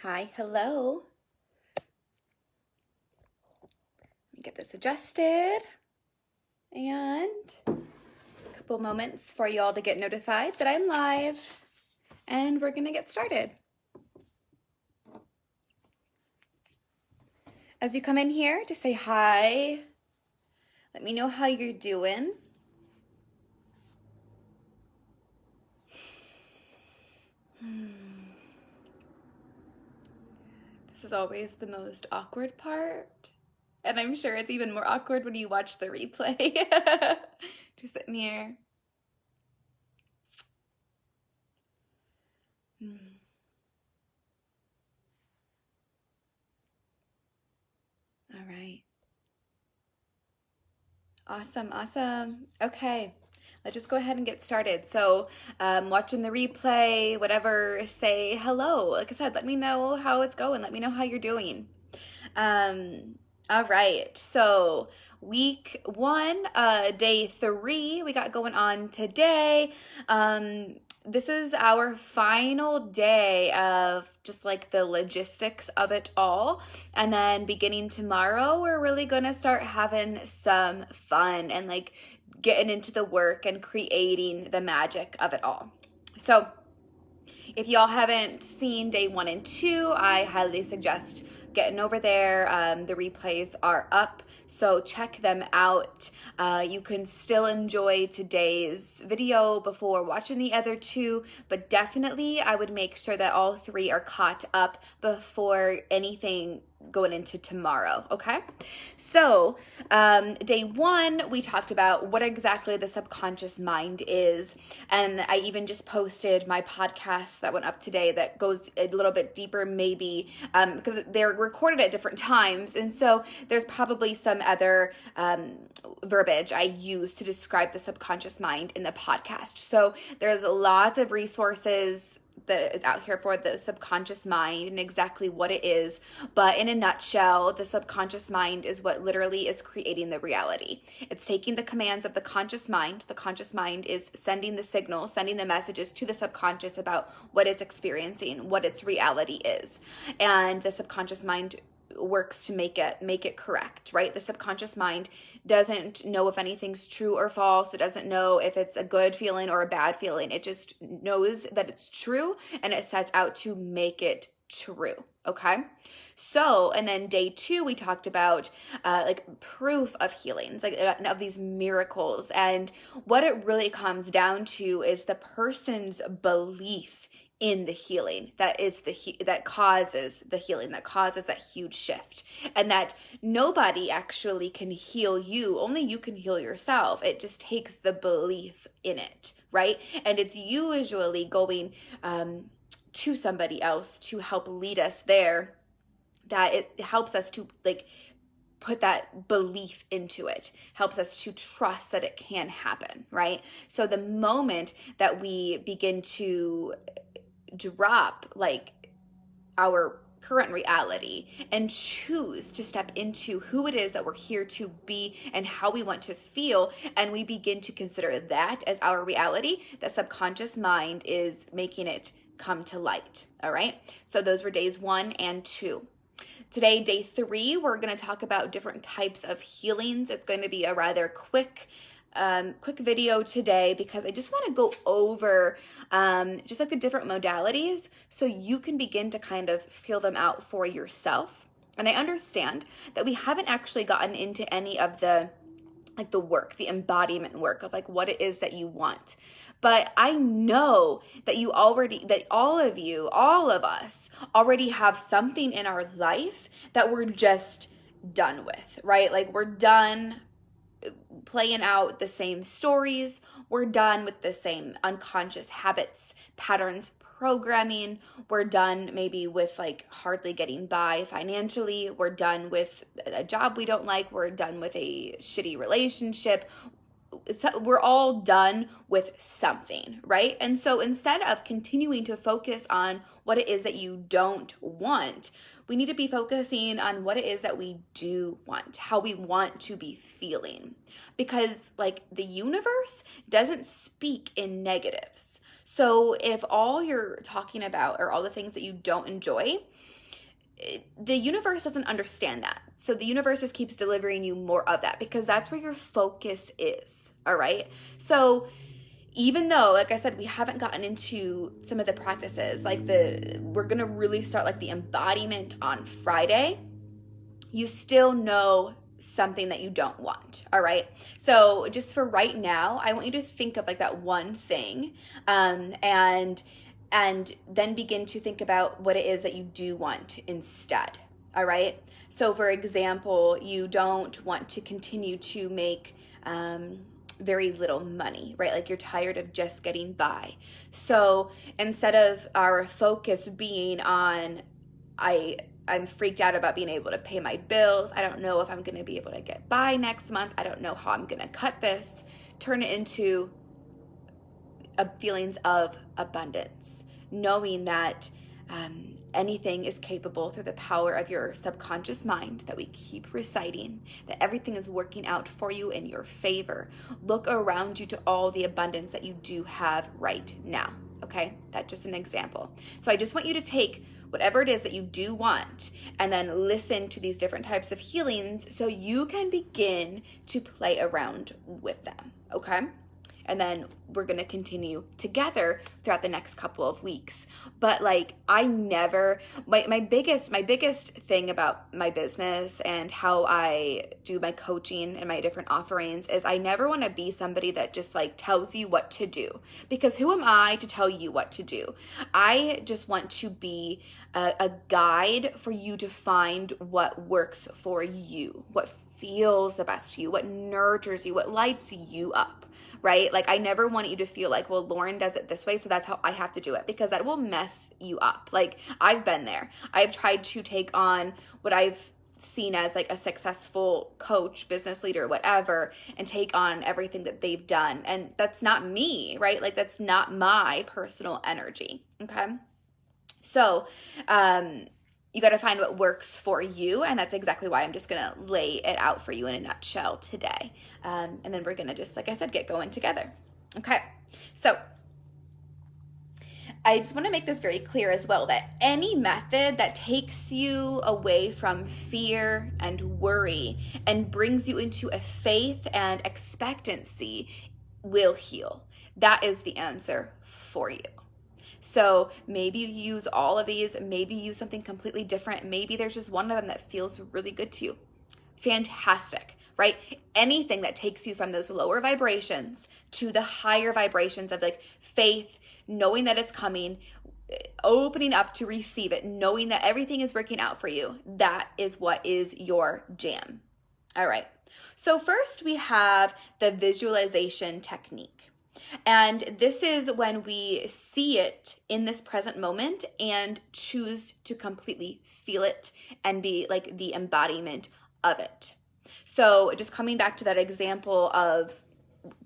Hi, hello. Let me get this adjusted. And a couple moments for y'all to get notified that I'm live. And we're gonna get started. As you come in here, just say hi. Let me know how you're doing. This is always the most awkward part. And I'm sure it's even more awkward when you watch the replay. Just sitting here. All right. Awesome. Okay, let's just go ahead and get started. So, watching the replay, whatever, say hello. Like I said, let me know how it's going. Let me know how you're doing. All right, so week 1, day 3, we got going on today. This is our final day of just like the logistics of it all. And then beginning tomorrow, we're really going to start having some fun and like getting into the work and creating the magic of it all. So if y'all haven't seen day 1 and 2, I highly suggest getting over there. The replays are up, so check them out. You can still enjoy today's video before watching the other 2, but definitely I would make sure that all 3 are caught up before anything going into tomorrow, okay? So day 1, we talked about what exactly the subconscious mind is, and I even just posted my podcast that went up today that goes a little bit deeper, maybe because they're recorded at different times, and so there's probably some other verbiage I use to describe the subconscious mind in the podcast. So there's lots of resources that is out here for the subconscious mind and exactly what it is. But in a nutshell, the subconscious mind is what literally is creating the reality. It's taking the commands of the conscious mind. The conscious mind is sending the signals, sending the messages to the subconscious about what it's experiencing, what its reality is. And the subconscious mind works to make it correct, right? The subconscious mind doesn't know if anything's true or false. It doesn't know if it's a good feeling or a bad feeling. It just knows that it's true and it sets out to make it true, okay? So, and then day 2, we talked about like proof of healings, like of these miracles. And what it really comes down to is the person's belief in the healing that causes the healing, that causes that huge shift, and that nobody actually can heal you. Only you can heal yourself. It just takes the belief in it, right? And it's usually going to somebody else to help lead us there, that it helps us to like put that belief into it, helps us to trust that it can happen, right? So the moment that we begin to drop like our current reality and choose to step into who it is that we're here to be and how we want to feel, and we begin to consider that as our reality, the subconscious mind is making it come to light. All right, so those were days 1 and 2. Today, day 3, we're going to talk about different types of healings. It's going to be a rather quick video today because I just want to go over just like the different modalities so you can begin to kind of feel them out for yourself. And I understand that we haven't actually gotten into any of the like the work, the embodiment work of like what it is that you want. But I know that all of us already have something in our life that we're just done with, right? Like we're done playing out the same stories. We're done with the same unconscious habits, patterns, programming. We're done maybe with like hardly getting by financially. We're done with a job we don't like. We're done with a shitty relationship. So we're all done with something, right? And so instead of continuing to focus on what it is that you don't want, we need to be focusing on what it is that we do want, how we want to be feeling. Because like the universe doesn't speak in negatives. So if all you're talking about are all the things that you don't enjoy, the universe doesn't understand that. So the universe just keeps delivering you more of that because that's where your focus is. All right. So even though, like I said, we haven't gotten into some of the practices, like we're going to really start like the embodiment on Friday, you still know something that you don't want. All right. So just for right now, I want you to think of like that one thing, and then begin to think about what it is that you do want instead. All right. So for example, you don't want to continue to make very little money, right? Like you're tired of just getting by. So instead of our focus being on, I'm freaked out about being able to pay my bills, I don't know if I'm going to be able to get by next month, I don't know how I'm going to cut this, turn it into feelings of abundance, knowing that anything is capable through the power of your subconscious mind that we keep reciting, that everything is working out for you in your favor. Look around you to all the abundance that you do have right now. Okay, that's just an example. So I just want you to take whatever it is that you do want and then listen to these different types of healings so you can begin to play around with them. Okay. And then we're going to continue together throughout the next couple of weeks. But like, I never, my biggest thing about my business and how I do my coaching and my different offerings is I never want to be somebody that just like tells you what to do, because who am I to tell you what to do? I just want to be a guide for you to find what works for you, what feels the best to you, what nurtures you, what lights you up. Right? Like I never want you to feel like, well, Lauren does it this way, so that's how I have to do it, because that will mess you up. Like I've been there. I've tried to take on what I've seen as like a successful coach, business leader, whatever, and take on everything that they've done. And that's not me, right? Like that's not my personal energy. Okay. So, you got to find what works for you. And that's exactly why I'm just going to lay it out for you in a nutshell today. And then we're going to just, like I said, get going together. Okay. So I just want to make this very clear as well, that any method that takes you away from fear and worry and brings you into a faith and expectancy will heal. That is the answer for you. So maybe you use all of these, maybe you use something completely different. Maybe there's just one of them that feels really good to you. Fantastic, right? Anything that takes you from those lower vibrations to the higher vibrations of like faith, knowing that it's coming, opening up to receive it, knowing that everything is working out for you. That is what is your jam. All right. So first we have the visualization technique. And this is when we see it in this present moment and choose to completely feel it and be like the embodiment of it. So just coming back to that example of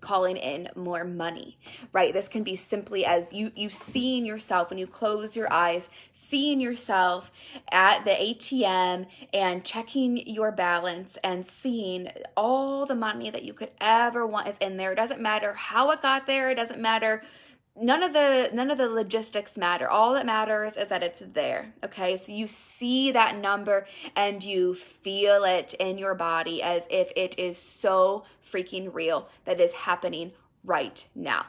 calling in more money, right? This can be simply as you seeing yourself when you close your eyes, seeing yourself at the ATM and checking your balance and seeing all the money that you could ever want is in there. It doesn't matter how it got there. It doesn't matter. None of the logistics matter. All that matters is that it's there. Okay. So you see that number and you feel it in your body as if it is so freaking real that is happening right now.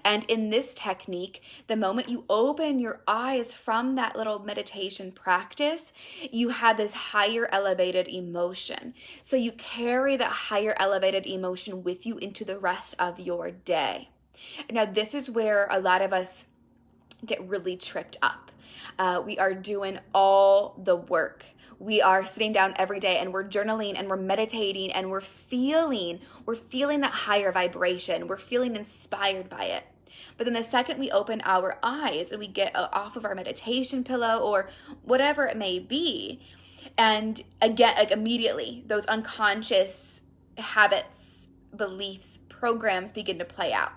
And in this technique, the moment you open your eyes from that little meditation practice, you have this higher elevated emotion. So you carry that higher elevated emotion with you into the rest of your day. Now, this is where a lot of us get really tripped up. We are doing all the work. We are sitting down every day and we're journaling and we're meditating and we're feeling that higher vibration. We're feeling inspired by it. But then the second we open our eyes and we get off of our meditation pillow or whatever it may be, and again, like immediately those unconscious habits, beliefs, programs begin to play out.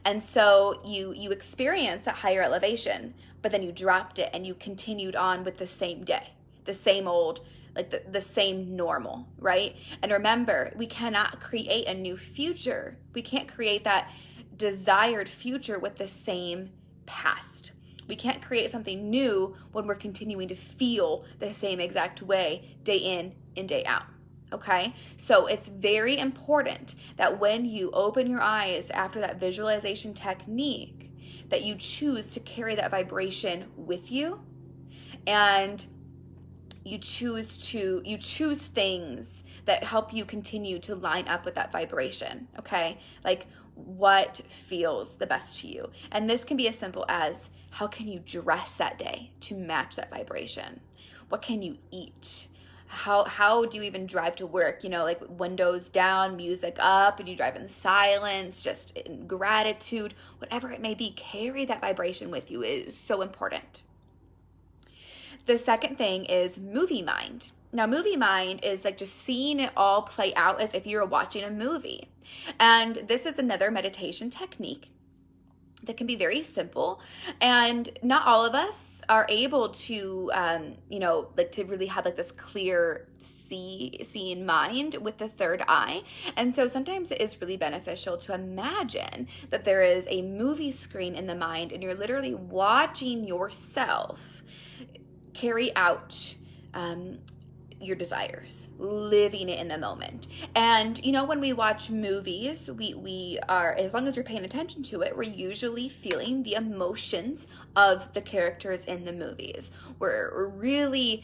And so you experience a higher elevation, but then you dropped it and you continued on with the same day, the same old, like the same normal, right? And remember, we cannot create a new future. We can't create that desired future with the same past. We can't create something new when we're continuing to feel the same exact way day in and day out. Okay, so it's very important that when you open your eyes after that visualization technique, that you choose to carry that vibration with you, and you choose things that help you continue to line up with that vibration. Okay, like what feels the best to you. And this can be as simple as, how can you dress that day to match that vibration? What can you eat? How do you even drive to work? Like windows down, music up, and you drive in silence, just in gratitude, whatever it may be, carry that vibration with you. It is so important. The second thing is movie mind. Now, movie mind is like just seeing it all play out as if you're watching a movie. And this is another meditation technique that can be very simple. And not all of us are able to, like to really have like this clear seeing mind with the third eye. And so sometimes it is really beneficial to imagine that there is a movie screen in the mind and you're literally watching yourself carry out your desires, living it in the moment. And when we watch movies, we are, as long as you're paying attention to it, we're usually feeling the emotions of the characters in the movies. We're really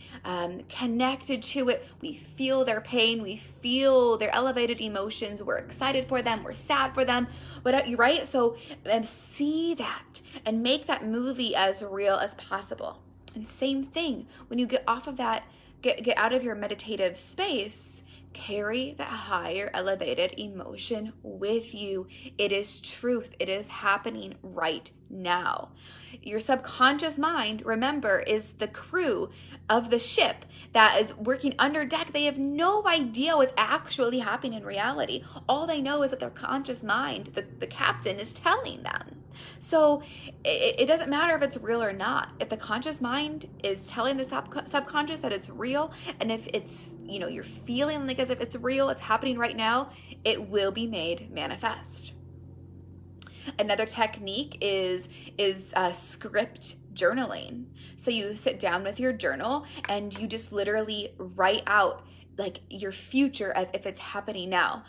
connected to it. We feel their pain, we feel their elevated emotions, we're excited for them, we're sad for them, right? So see that and make that movie as real as possible. And same thing, when you get off of that, get out of your meditative space, carry that higher elevated emotion with you. It is truth. It is happening right now. Your subconscious mind, remember, is the crew of the ship that is working under deck. They have no idea what's actually happening in reality. All they know is that their conscious mind, the captain, is telling them. So it doesn't matter if it's real or not. If the conscious mind is telling the subconscious that it's real, and if it's, you're feeling like as if it's real, it's happening right now, it will be made manifest. Another technique is script journaling. So you sit down with your journal and you just literally write out like your future as if it's happening now.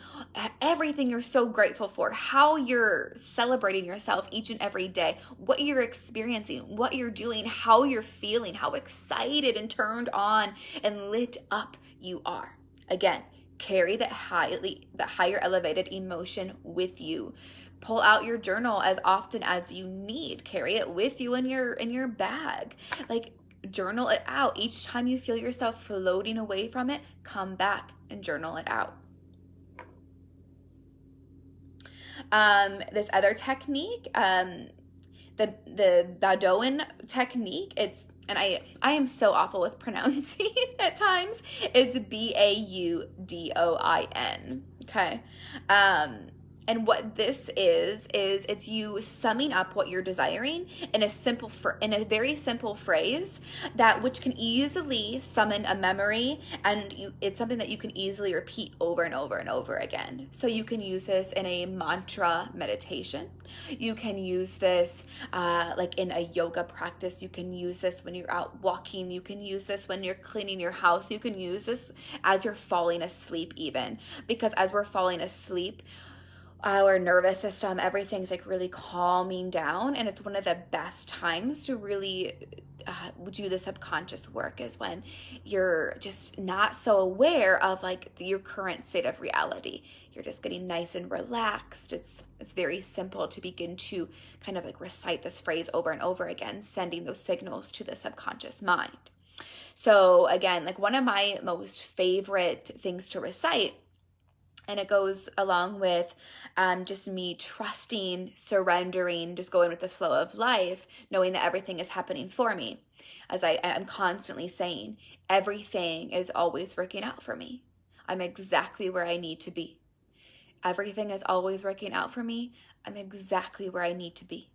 Everything you're so grateful for, how you're celebrating yourself each and every day, what you're experiencing, what you're doing, how you're feeling, how excited and turned on and lit up you are. Again, carry that higher elevated emotion with you. Pull out your journal as often as you need. Carry it with you in your bag. Like, journal it out. Each time you feel yourself floating away from it, come back and journal it out. This other technique, the Baudouin technique, I am so awful with pronouncing at times. It's Baudouin. Okay. And what this is it's you summing up what you're desiring in a very simple phrase which can easily summon a memory, and it's something that you can easily repeat over and over and over again. So you can use this in a mantra meditation. You can use this like in a yoga practice. You can use this when you're out walking. You can use this when you're cleaning your house. You can use this as you're falling asleep even, because as we're falling asleep, our nervous system, everything's like really calming down, and it's one of the best times to really do the subconscious work, is when you're just not so aware of like your current state of reality. You're just getting nice and relaxed. It's very simple to begin to kind of like recite this phrase over and over again, sending those signals to the subconscious mind. So again, like one of my most favorite things to recite, and it goes along with just me trusting, surrendering, just going with the flow of life, knowing that everything is happening for me. As I'm constantly saying, everything is always working out for me. I'm exactly where I need to be. Everything is always working out for me. I'm exactly where I need to be.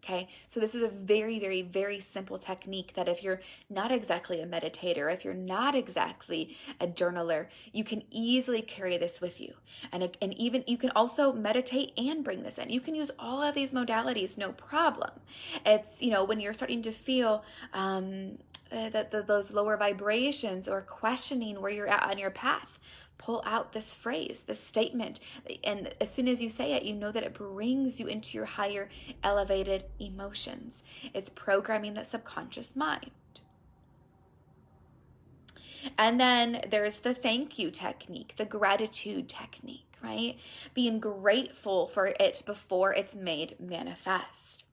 Okay, so this is a very, very, very simple technique that if you're not exactly a meditator, if you're not exactly a journaler, you can easily carry this with you. And even you can also meditate and bring this in. You can use all of these modalities, no problem. It's, when you're starting to feel those lower vibrations or questioning where you're at on your path, pull out this phrase, this statement, and as soon as you say it, you know that it brings you into your higher elevated emotions. It's programming that subconscious mind. And then there's the thank you technique, the gratitude technique, right? Being grateful for it before it's made manifest.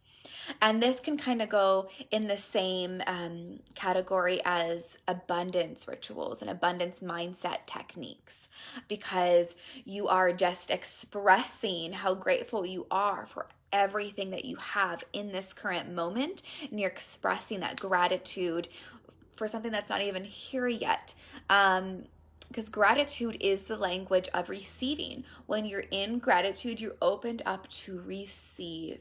And this can kind of go in the same category as abundance rituals and abundance mindset techniques, because you are just expressing how grateful you are for everything that you have in this current moment, and you're expressing that gratitude for something that's not even here yet. Because gratitude is the language of receiving. When you're in gratitude, you're opened up to receive.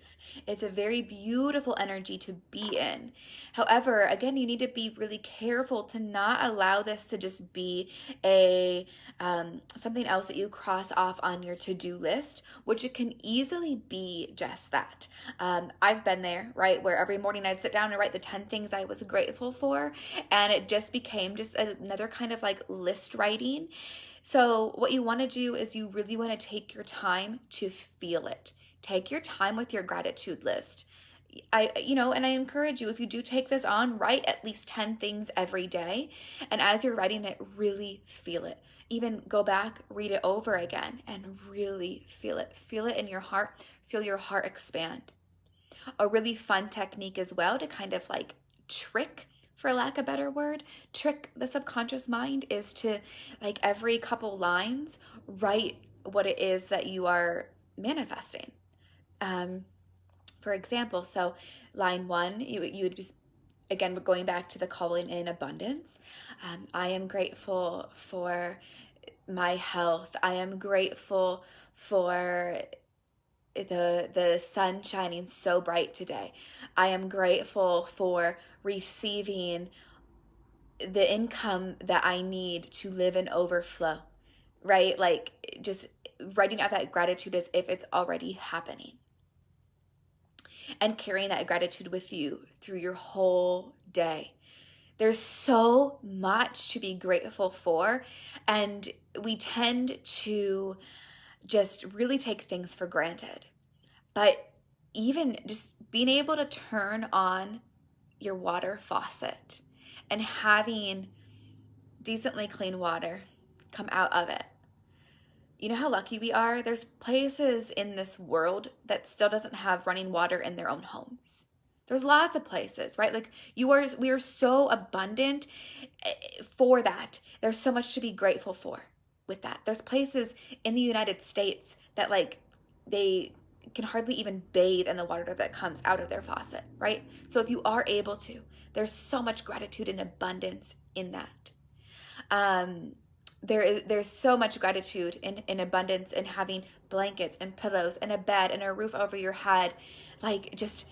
It's a very beautiful energy to be in. However, again, you need to be really careful to not allow this to just be a something else that you cross off on your to-do list, which it can easily be just that. I've been there, right, where every morning I'd sit down and write the 10 things I was grateful for, and it just became just another kind of like list writing. So what you want to do is you really want to take your time to feel it. Take your time with your gratitude list. And I encourage you, if you do take this on, write at least 10 things every day. And as you're writing it, really feel it. Even go back, read it over again, and really feel it. Feel it in your heart. Feel your heart expand. A really fun technique as well to kind of like trick, for lack of a better word, trick the subconscious mind is to, like, every couple lines, write what it is that you are manifesting. For example, so line 1, you would just, again, we're going back to the calling in abundance. I am grateful for my health. I am grateful for the sun shining so bright today. I am grateful for receiving the income that I need to live in overflow, right? Like, just writing out that gratitude as if it's already happening, and carrying that gratitude with you through your whole day. There's so much to be grateful for, and we tend to just really take things for granted. But even just being able to turn on your water faucet and having decently clean water come out of it. You know how lucky we are? There's places in this world that still doesn't have running water in their own homes. There's lots of places, right? Like, we are so abundant for that. There's so much to be grateful for with that. There's places in the United States that, like, they can hardly even bathe in the water that comes out of their faucet, right? So if you are able to, there's so much gratitude and abundance in that. There's so much gratitude in abundance in having blankets and pillows and a bed and a roof over your head, like, just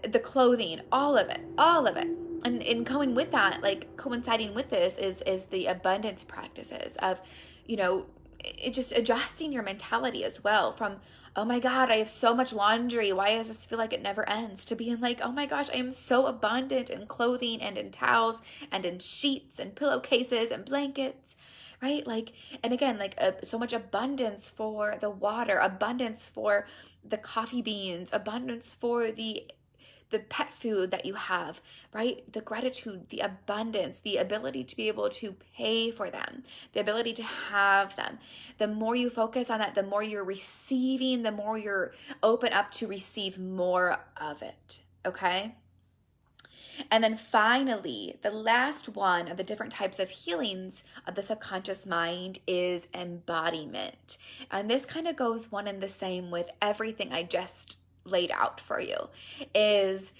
the clothing, all of it. And in going with that, like, coinciding with this is the abundance practices of, it just adjusting your mentality as well, from, oh my God, I have so much laundry, why does this feel like it never ends, to being like, oh my gosh, I am so abundant in clothing and in towels and in sheets and pillowcases and blankets, right? Like, and again, like, so much abundance for the water, abundance for the coffee beans, abundance for the pet food that you have, right? The gratitude, the abundance, the ability to be able to pay for them, the ability to have them. The more you focus on that, the more you're receiving, the more you're open up to receive more of it, okay? And then finally, the last one of the different types of healings of the subconscious mind is embodiment. And this kind of goes one and the same with everything I just laid out for you, is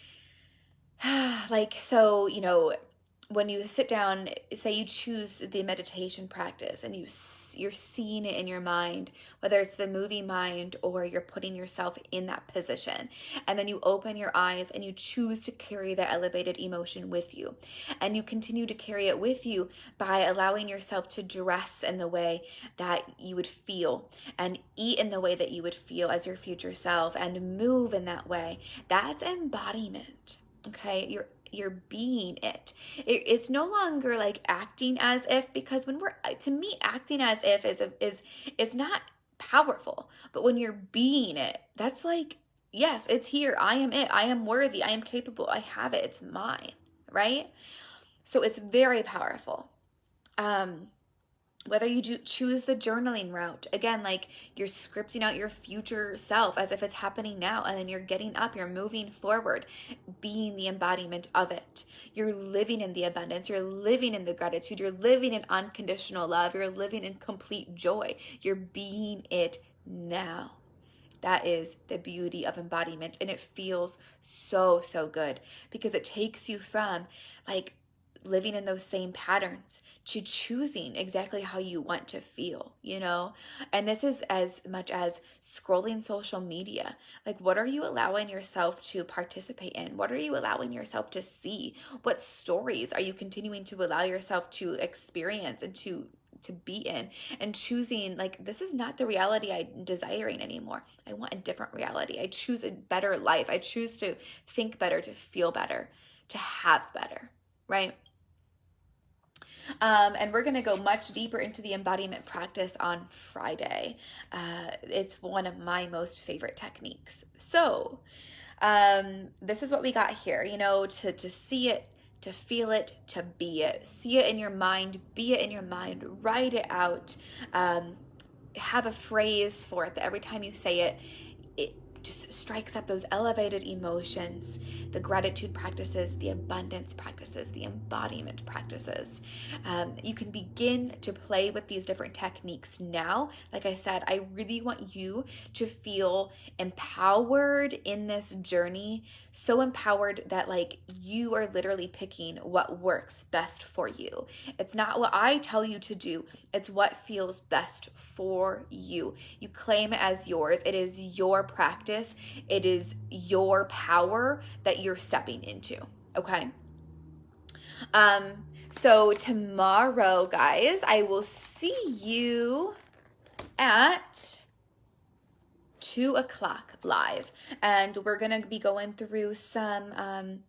like, so, when you sit down, say you choose the meditation practice and you're seeing it in your mind, whether it's the movie mind or you're putting yourself in that position, and then you open your eyes and you choose to carry that elevated emotion with you, and you continue to carry it with you by allowing yourself to dress in the way that you would feel and eat in the way that you would feel as your future self and move in that way. That's embodiment. Okay, you're being it. It's no longer like acting as if, because when to me, acting as if is not powerful. But when you're being it, that's like, yes, it's here. I am it. I am worthy. I am capable. I have it. It's mine, right? So it's very powerful. Whether you choose the journaling route, again, like you're scripting out your future self as if it's happening now, and then you're getting up, you're moving forward, being the embodiment of it. You're living in the abundance, you're living in the gratitude, you're living in unconditional love, you're living in complete joy. You're being it now. That is the beauty of embodiment, and it feels so, so good because it takes you from like living in those same patterns to choosing exactly how you want to feel, you know? And this is as much as scrolling social media. Like, what are you allowing yourself to participate in? What are you allowing yourself to see? What stories are you continuing to allow yourself to experience and to be in, and choosing like, this is not the reality I'm desiring anymore. I want a different reality. I choose a better life. I choose to think better, to feel better, to have better, right? And we're going to go much deeper into the embodiment practice on Friday. It's one of my most favorite techniques. So this is what we got here, you know, to see it, to feel it, to be it. See it in your mind, be it in your mind, write it out, have a phrase for it that every time you say it, it just strikes up those elevated emotions, the gratitude practices, the abundance practices, the embodiment practices. You can begin to play with these different techniques now. Like I said, I really want you to feel empowered in this journey, so empowered that like you are literally picking what works best for you. It's not what I tell you to do, it's what feels best for you. You claim it as yours. It is your practice. It is your power that you're stepping into, okay? So tomorrow, guys, I will see you at 2:00 live, and we're gonna be going through some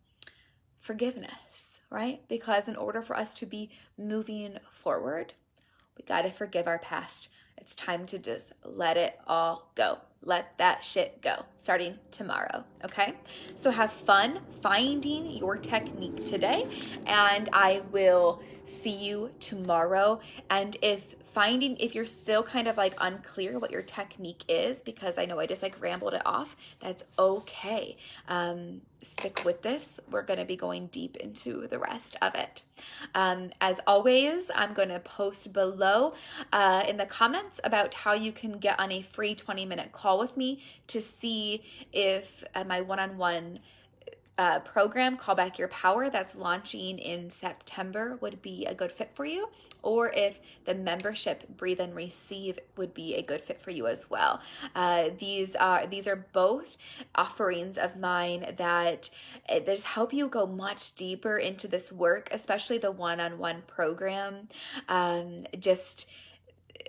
forgiveness, right? Because in order for us to be moving forward, we gotta forgive our past. It's time to just let it all go. Let that shit go, starting tomorrow, okay? So have fun finding your technique today, and I will see you tomorrow. And if you're still kind of like unclear what your technique is, because I know I just like rambled it off, that's okay. Stick with this. We're going to be going deep into the rest of it. As always, I'm going to post below in the comments about how you can get on a free 20-minute call with me to see if my one-on-one program, Call Back Your Power, that's launching in September would be a good fit for you, or if the membership Breathe and Receive would be a good fit for you as well. These are both offerings of mine that just help you go much deeper into this work, especially the one-on-one program, just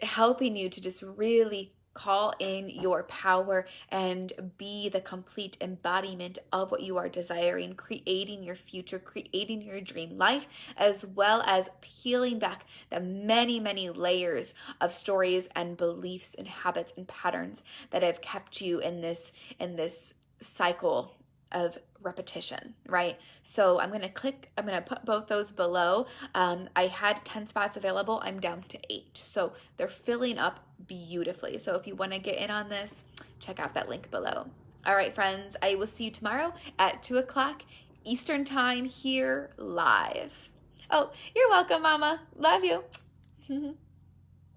helping you to just really call in your power and be the complete embodiment of what you are desiring, creating your future, creating your dream life, as well as peeling back the many, many layers of stories and beliefs and habits and patterns that have kept you in this cycle of repetition, right? So I'm going to put both those below. I had 10 spots available. I'm down to 8. So they're filling up beautifully. So if you want to get in on this, check out that link below. All right, friends, I will see you tomorrow at 2:00 Eastern time here live. Oh, you're welcome, Mama. Love you.